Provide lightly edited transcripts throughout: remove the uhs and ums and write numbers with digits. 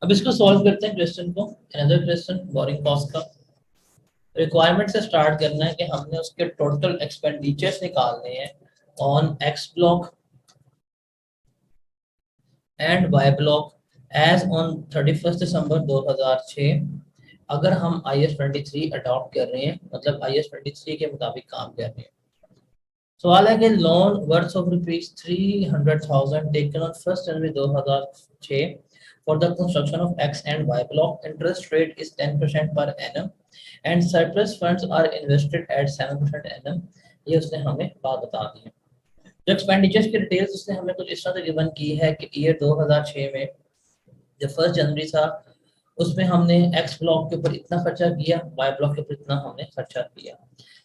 अब इसको सॉल्व करते हैं क्वेश्चन को। अनदर क्वेश्चन बोरिंग कॉस्ट का। रिक्वायरमेंट से स्टार्ट करना है कि हमने उसके टोटल एक्सपेंडिचर्स निकालने हैं on X block and Y block as on 31 December 2006। अगर हम IS-23 अडॉप्ट कर रहे हैं, मतलब IS-23 के मुताबिक काम कर रहे हैं। सवाल है कि loan worth of ₹300,000 taken on 1 January 2006 for the construction of X and Y block, interest rate is 10% per annum and surplus funds are invested at 7% annum. ये उसने हमें बात बता दी है। जो एक्सपेंडिचर्स की डिटेल्स उसने हमें कुछ इस तरह से गिवन की है कि ईयर 2006 में जो 1 जनवरी था उसमें हमने एक्स ब्लॉक के ऊपर इतना खर्चा किया, वाई ब्लॉक के ऊपर इतना हमने खर्चा किया।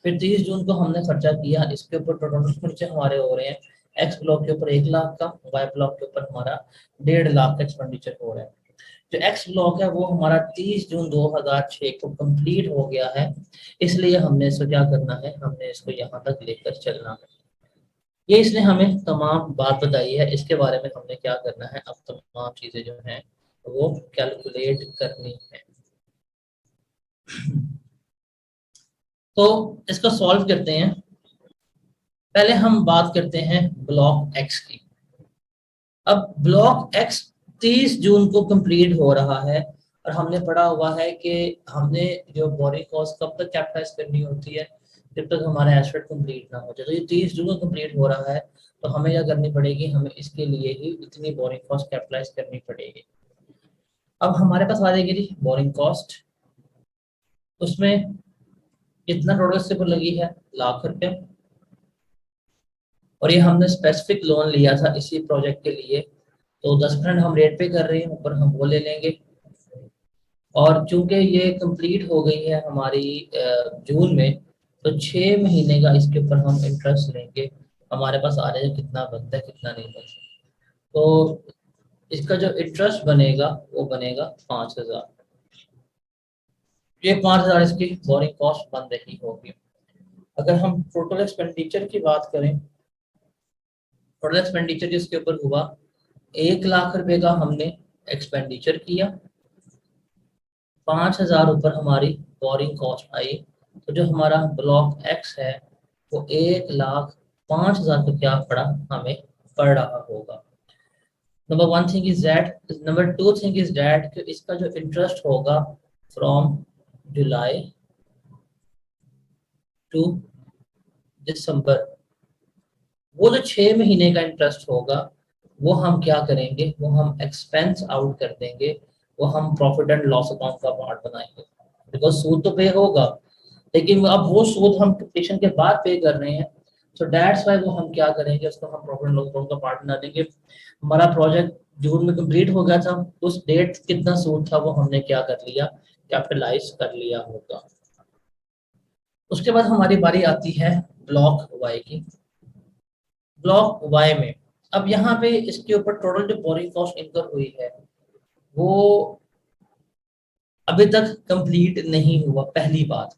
फिर 30 जून को हमने खर्चा किया, इसके ऊपर टोटल खर्चे हमारे हो रहे हैं एक्स ब्लॉक के ऊपर 1 लाख का, वाई ब्लॉक के ऊपर हमारा 1.5 लाख का एक्सपेंडिचर हो रहा है। जो एक्स ब्लॉक है वो हमारा 30 जून 2006 को कंप्लीट हो गया है, इसलिए हमने इसको क्या करना है, हमने इसको यहाँ तक लेकर चलना है। ये इसने हमें तमाम बात बताई है, इसके बारे में हमने क्या करना है, अब तमाम चीजें जो हैं वो कैलकुलेट करनी है। तो इसको सॉल्व करते हैं। पहले हम बात करते हैं ब्लॉक एक्स की। अब ब्लॉक एक्स 30 जून को कंप्लीट हो रहा है और हमने पढ़ा हुआ है कि हमने जो बोरिंग कॉस्ट कब तक कैपिटलाइज करनी होती है, जब तक हमारा एसेट कंप्लीट ना हो जाए। तो ये 30 जून को कंप्लीट हो रहा है, तो हमें क्या करनी पड़ेगी, हमें इसके लिए ही इतनी बोरिंग कॉस्ट कैपिटलाइज करनी पड़ेगी। अब हमारे पास आ जाएगी जी बोरिंग कॉस्ट, उसमें कितना टोटल से लगी है, ₹1,00,000। और ये हमने स्पेसिफिक लोन लिया था इसी प्रोजेक्ट के लिए, तो 10% हम रेट पे कर रहे हैं, ऊपर हम वो ले लेंगे। और चूंकि ये कंप्लीट हो गई है हमारी जून में, तो 6 महीने का इसके ऊपर हम इंटरेस्ट लेंगे। हमारे पास आ जाएगा कितना बनता है कितना नहीं बनता। तो इसका जो इंटरेस्ट बनेगा वो बनेगा 5,000। ये 5,000 इसकी बोरिंग कॉस्ट बन रही होगी। अगर हम टोटल एक्सपेंडिचर की बात करें, टोटल एक्सपेंडिचर जिसके ऊपर हुआ 1,00,000 रुपए का हमने एक्सपेंडिचर किया, 5,000 ऊपर हमारी बोरिंग कॉस्ट आई, तो जो हमारा ब्लॉक एक्स है वो 1,05,000 का क्या पड़ा, हमें पड़ रहा होगा। Number one thing is that, number two thing is that कि इसका जो इंटरेस्ट होगा फ्रॉम जुलाई टू दिसंबर, वो जो 6 महीने का इंटरेस्ट होगा वो हम क्या करेंगे, वो हम एक्सपेंस आउट कर देंगे, वो हम प्रॉफिट एंड लॉस अकाउंट का पार्ट बनाएंगे। बिकॉज सूद तो पे होगा, लेकिन अब वो सूद हम कंप्लीशन के बाद पे कर रहे हैं, तो दैट्स वाई वो हम क्या करेंगे, उसको हम प्रॉफिट एंड लॉस अकाउंट का पार्ट बना देंगे। हमारा प्रोजेक्ट जून में कंप्लीट हो गया था, उस डेट कितना सूद था वो हमने क्या कर लिया, कैपिटलाइज कर लिया होगा। उसके बाद हमारी बारी आती है ब्लॉक वाई की। ब्लॉक वाई में अब यहाँ पे इसके ऊपर टोटल जो बोरिंग कॉस्ट इनकर हुई है वो अभी तक कंप्लीट नहीं हुआ। पहली बात,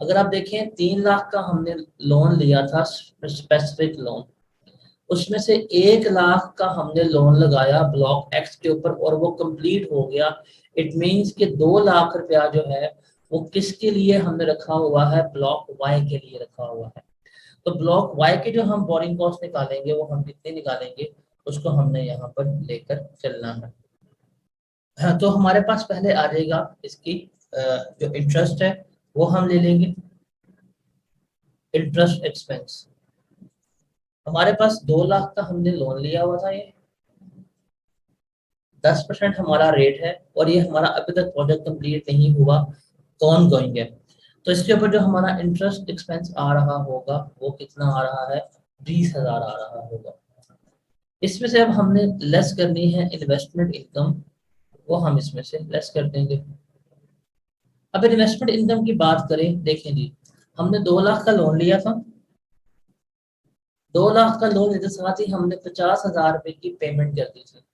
अगर आप देखें 3,00,000 का हमने लोन लिया था, स्पेसिफिक लोन, उसमें से 1,00,000 का हमने लोन लगाया ब्लॉक एक्स के ऊपर और वो कंप्लीट हो गया। इट मींस कि 2,00,000 रुपया जो है वो किसके लिए हमने रखा हुआ है, ब्लॉक वाई के लिए रखा हुआ है। तो ब्लॉक वाई के जो हम बोरिंग कॉस्ट निकालेंगे वो हम कितने निकालेंगे, उसको हमने यहाँ पर लेकर चलना है। हाँ, तो हमारे पास पहले आ जाएगा इसकी जो इंटरेस्ट है वो हम ले लेंगे, इंटरेस्ट एक्सपेंस। हमारे पास 2,00,000 का हमने लोन लिया हुआ था, ये 10% हमारा रेट है और ये हमारा अभी तक प्रोजेक्ट कंप्लीट नहीं हुआ, ऑन गोइंग है। तो इसके ऊपर जो हमारा इंटरेस्ट एक्सपेंस आ रहा होगा वो कितना आ रहा है, 20,000 आ रहा होगा। इसमें से अब हमने लेस करनी है इन्वेस्टमेंट इनकम, वो हम इसमें से लेस कर देंगे। अब इन्वेस्टमेंट इनकम की बात करें, देखें जी हमने 2,00,000 का लोन लिया था, 2,00,000 का लोन लेते साथ ही हमने 50,000 रुपए की पेमेंट कर दी थी।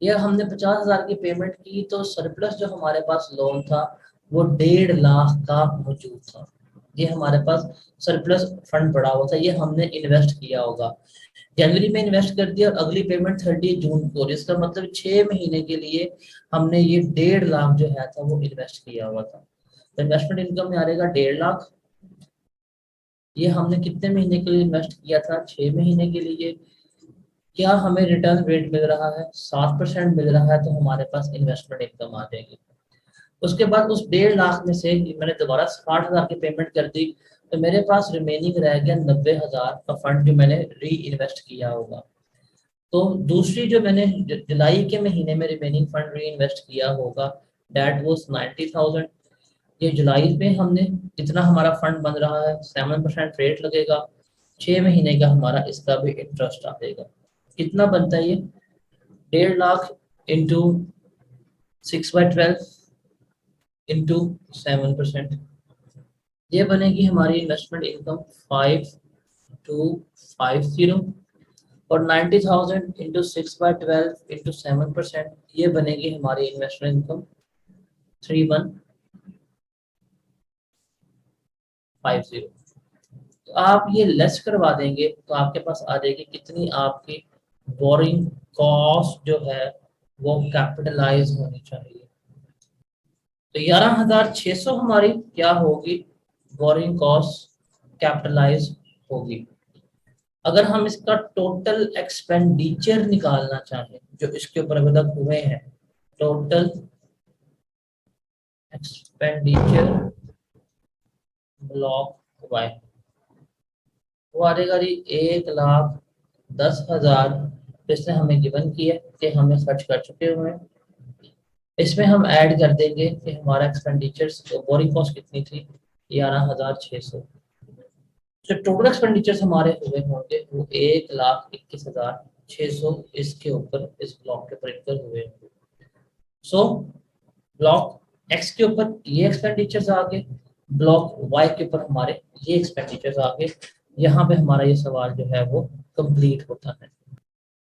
ये हमने 50,000 की पेमेंट की, तो सरप्लस जो हमारे पास लोन था वो 1.5 लाख का मौजूद था। ये हमारे पास सरप्लस फंड पड़ा हुआ था, ये हमने इन्वेस्ट किया होगा। जनवरी में इन्वेस्ट कर दिया और अगली पेमेंट 30 जून को, इसका मतलब 6 महीने के लिए हमने ये 1.5 लाख जो है था वो इन्वेस्ट किया हुआ था। तो इन्वेस्टमेंट इनकम में आ जाएगा 1.5 लाख। ये हमने कितने महीने के लिए इन्वेस्ट किया था? 6 महीने के लिए। क्या हमें रिटर्न रेट मिल रहा है? 7% मिल रहा है, तो हमारे पास इन्वेस्टमेंट इनकम आ जाएगी। उसके बाद उस 1.5 लाख में से मैंने दोबारा 60,000 की पेमेंट कर दी, तो मेरे पास रिमेनिंग रह गया 90,000 का फंड जो मैंने री इन्वेस्ट किया होगा। तो दूसरी जो मैंने जुलाई के महीने में रिमेनिंग फंड री इन्वेस्ट किया होगा, दैट वाज 90,000। ये जुलाई में हमने जितना हमारा फंड बन रहा है 7% रेट लगेगा, 6 महीने का हमारा इसका भी इंटरेस्ट आ जाएगा। कितना बनता है ये? 1.5 लाख इंटू 6/12 इंटू 7%, ये बनेगी हमारी इन्वेस्टमेंट इनकम 5250। और 90,000 इंटू 6/12 इंटू 7%, ये बनेगी हमारी इन्वेस्टमेंट इनकम 3150। तो आप ये लेस करवा देंगे तो आपके पास आ जाएगी कितनी आपकी बोरिंग कॉस्ट जो है वो कैपिटलाइज होनी चाहिए। तो 11,600 हमारी क्या होगी? बोरिंग कॉस्ट कैपिटलाइज होगी। अगर हम इसका टोटल एक्सपेंडिचर निकालना चाहें जो इसके ऊपर अभी तक हुए हैं, टोटल एक्सपेंडिचर ब्लॉक वाई, वो आ जाएगा जी 1,10,000। इसने हमें गिवन किया कि हमें खर्च कर चुके हुए हैं। इसमें हम ऐड कर देंगे कि हमारा एक्सपेंडिचर बोरिंग कॉस्ट कितनी थी, 11,600। जो टोटल एक्सपेंडिचर्स हमारे हुए होंगे वो 1,21,600 इसके ऊपर, इस ब्लॉक के ऊपर इनकर हुए होंगे। सो ब्लॉक एक्स के ऊपर ये एक्सपेंडिचर्स आ गए, ब्लॉक वाई के ऊपर हमारे ये एक्सपेंडिचर्स आ गए। यहाँ पे हमारा ये सवाल जो है वो कंप्लीट होता है।